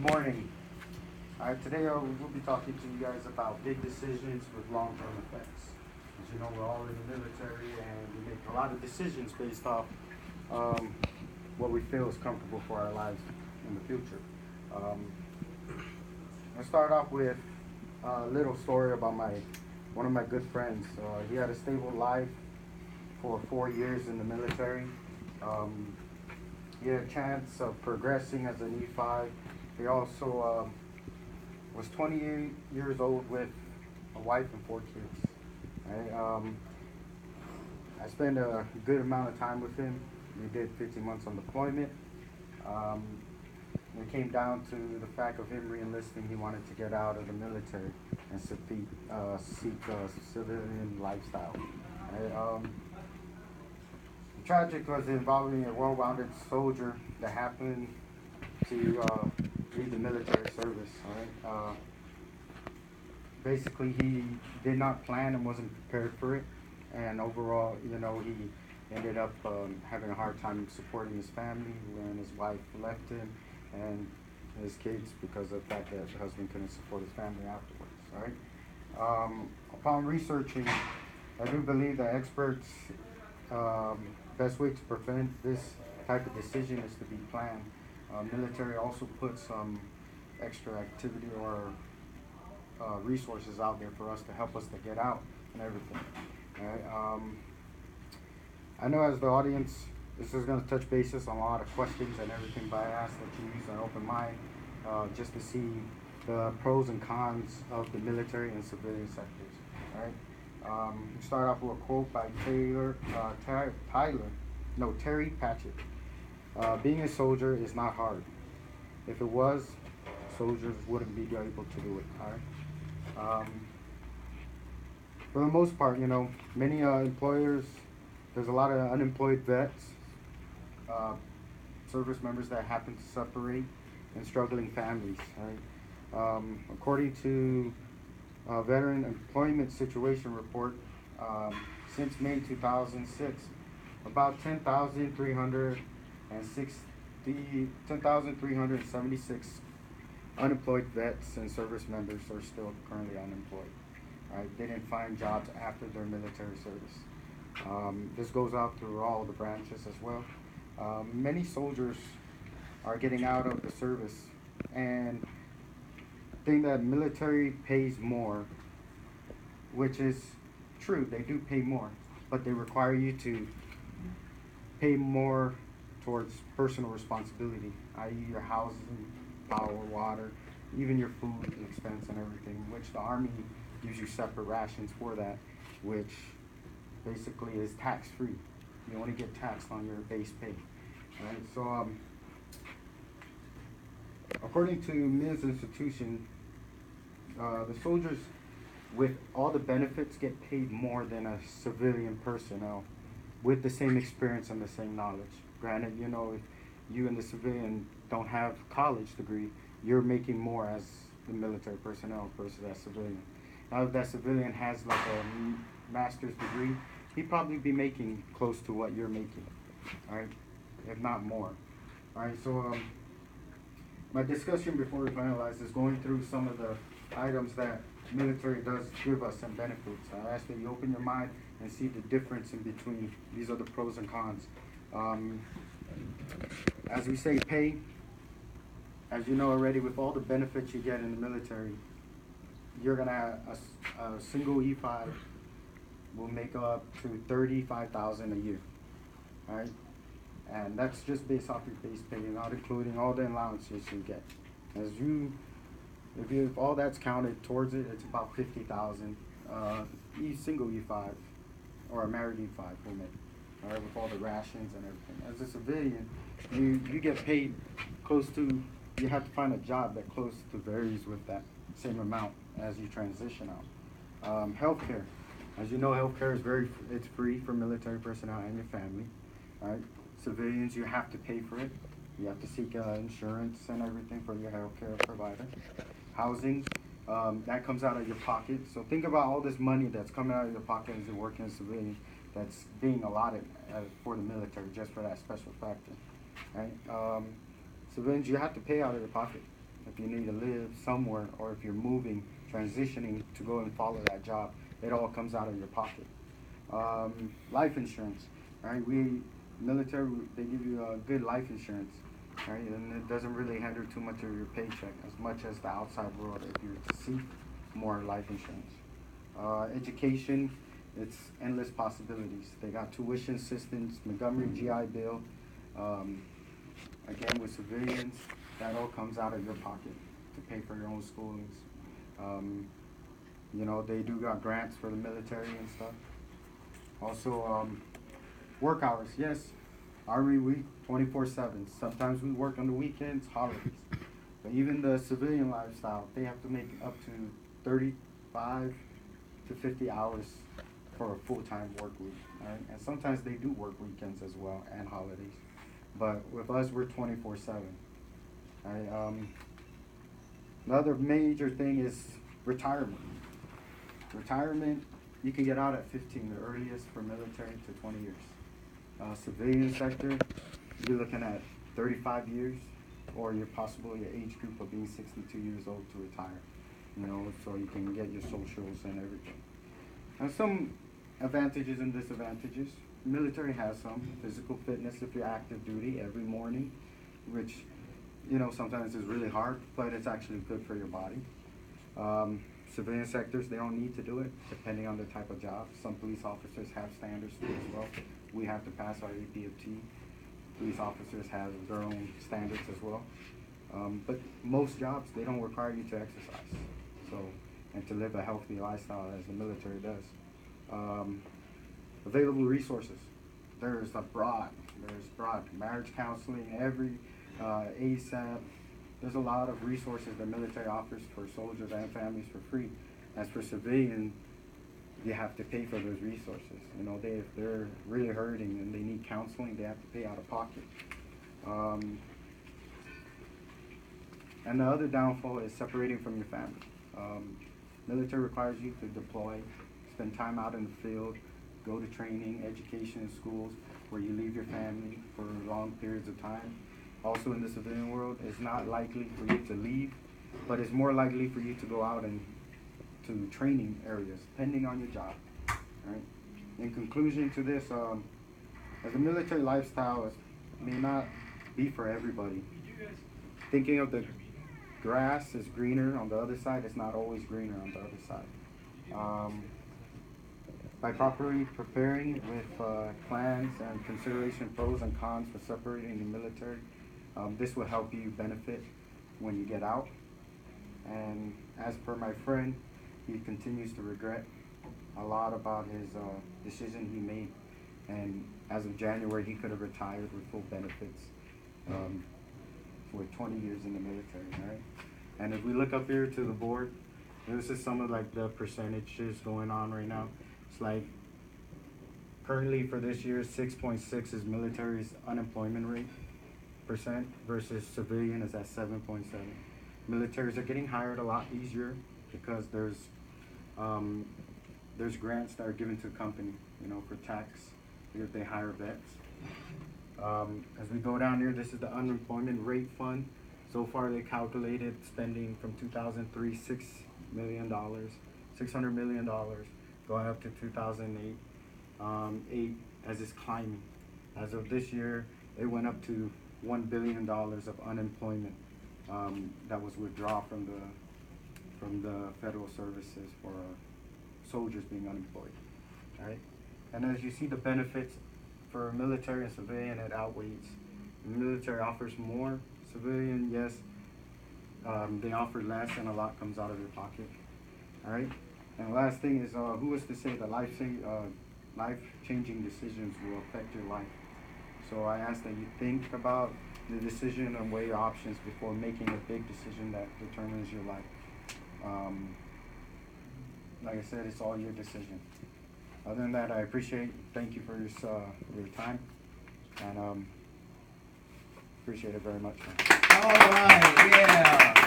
Good morning. Today we'll be talking to you guys about big decisions with long-term effects. As you know, we're all in the military and we make a lot of decisions based off what we feel is comfortable for our lives in the future. Let's start off with a little story about one of my good friends. He had a stable life for 4 years in the military. He had a chance of progressing as an E5. He also was 28 years old with a wife and 4 kids. Right? I spent a good amount of time with him. We did 15 months on deployment. It came down to the fact of him re-enlisting. He wanted to get out of the military and seek a civilian lifestyle. Right? The tragic was involving a well-rounded soldier that happened to leave the military service. Right? Basically, he did not plan and wasn't prepared for it, and overall, he ended up having a hard time supporting his family when his wife left him and his kids because of the fact that the husband couldn't support his family afterwards. Right? Upon researching, I do believe that experts best way to prevent this type of decision is to be planned. Military also puts some extra activity or resources out there for us to help us to get out and everything. Right? I know as the audience, this is going to touch bases on a lot of questions and everything, but I ask that you use an open mind just to see the pros and cons of the military and civilian sectors. Right? We start off with a quote by Terry Patchett. Being a soldier is not hard. If it was, soldiers wouldn't be able to do it. All right? For the most part, many employers, there's a lot of unemployed vets, service members that happen to separate, and struggling families. Right? According to Veteran Employment Situation Report, since May 2006, about 10,376 unemployed vets and service members are still currently unemployed. Right? They didn't find jobs after their military service. This goes out through all the branches as well. Many soldiers are getting out of the service and think that military pays more, which is true, they do pay more, but they require you to pay more towards personal responsibility, i.e. your housing, power, water, even your food expense and everything, which the Army gives you separate rations for that, which basically is tax-free. You only get taxed on your base pay. Right? So, according to Ms. Institution, the soldiers with all the benefits get paid more than a civilian personnel with the same experience and the same knowledge. Granted, if you and the civilian don't have college degree, you're making more as the military personnel versus that civilian. Now, if that civilian has like a master's degree, he'd probably be making close to what you're making, all right, if not more. All right, so my discussion before we finalize is going through some of the items that military does give us and benefits. I ask that you open your mind and see the difference in between. These are the pros and cons. As we say, pay, as you know already, with all the benefits you get in the military, you're gonna have a single E5 will make up to $35,000 a year. All right, and that's just based off your base pay, not including all the allowances you get. If all that's counted towards it, it's about $50,000. Single E5 or a married E5 will make. All right, with all the rations and everything. As a civilian, you get paid close to. You have to find a job that close to varies with that same amount as you transition out. Healthcare, as you know, healthcare is it's free for military personnel and your family. All right, civilians, you have to pay for it. You have to seek insurance and everything for your healthcare provider. Housing, that comes out of your pocket. So think about all this money that's coming out of your pocket as you're working as a civilian that's being allotted for the military just for that special factor. Right? Civilians, you have to pay out of your pocket. if you need to live somewhere, or if you're moving, transitioning to go and follow that job, it all comes out of your pocket. Life insurance, right? Military, they give you a good life insurance, right? And it doesn't really hinder too much of your paycheck as much as the outside world if you're to seek more life insurance. Education, it's endless possibilities. They got tuition assistance, Montgomery GI Bill. Again, with civilians, that all comes out of your pocket to pay for your own schoolings. You know, they do got grants for the military and stuff. Also, work hours, yes. Army week, 24/7. Sometimes we work on the weekends, holidays. But even the civilian lifestyle, they have to make up to 35 to 50 hours for a full-time work week, right? And sometimes they do work weekends as well and holidays. But with us, we're 24/7. Right? Another major thing is retirement. Retirement, you can get out at 15, the earliest for military to 20 years. Civilian sector, you're looking at 35 years, or you're possibly your age group of being 62 years old to retire. You know, so you can get your socials and everything. Now, some advantages and disadvantages. Military has some physical fitness if you're active duty every morning, which, you know, sometimes is really hard, but it's actually good for your body. Civilian sectors, they don't need to do it, depending on the type of job. Some police officers have standards too as well. We have to pass our APFT. Police officers have their own standards as well. But most jobs, they don't require you to exercise, and to live a healthy lifestyle as the military does. Available resources. There's broad marriage counseling, every ASAP. There's a lot of resources the military offers for soldiers and families for free. As for civilian, you have to pay for those resources. You know, if they're really hurting and they need counseling, they have to pay out of pocket. And the other downfall is separating from your family. Military requires you to deploy, spend time out in the field, go to training, education in schools, where you leave your family for long periods of time. Also in the civilian world, it's not likely for you to leave, but it's more likely for you to go out and to training areas, depending on your job. Right? In conclusion to this, as a military lifestyle, it may not be for everybody. Thinking of the grass is greener on the other side, it's not always greener on the other side. By properly preparing with plans and consideration pros and cons for separating the military, this will help you benefit when you get out. And as per my friend, he continues to regret a lot about his decision he made. And as of January, he could have retired with full benefits for 20 years in the military, right? And if we look up here to the board, this is some of like the percentages going on right now. It's like currently for this year, 6.6 is military's unemployment rate percent versus civilian is at 7.7. Militaries are getting hired a lot easier because there's grants that are given to the company, you know, for tax if they hire vets. As we go down here, this is the unemployment rate fund. So far, they calculated spending from 2003, $600 million, going up to 2008, as it's climbing. As of this year, it went up to $1 billion of unemployment that was withdrawn from the federal services for soldiers being unemployed. Right? And as you see the benefits for military and civilian, it outweighs. The military offers more. Civilian, yes, they offer less, and a lot comes out of your pocket. All right. And the last thing is, who is to say that life-changing decisions will affect your life? So I ask that you think about the decision and weigh your options before making a big decision that determines your life. Like I said, it's all your decision. Other than that, thank you for your time, and appreciate it very much. All right, yeah.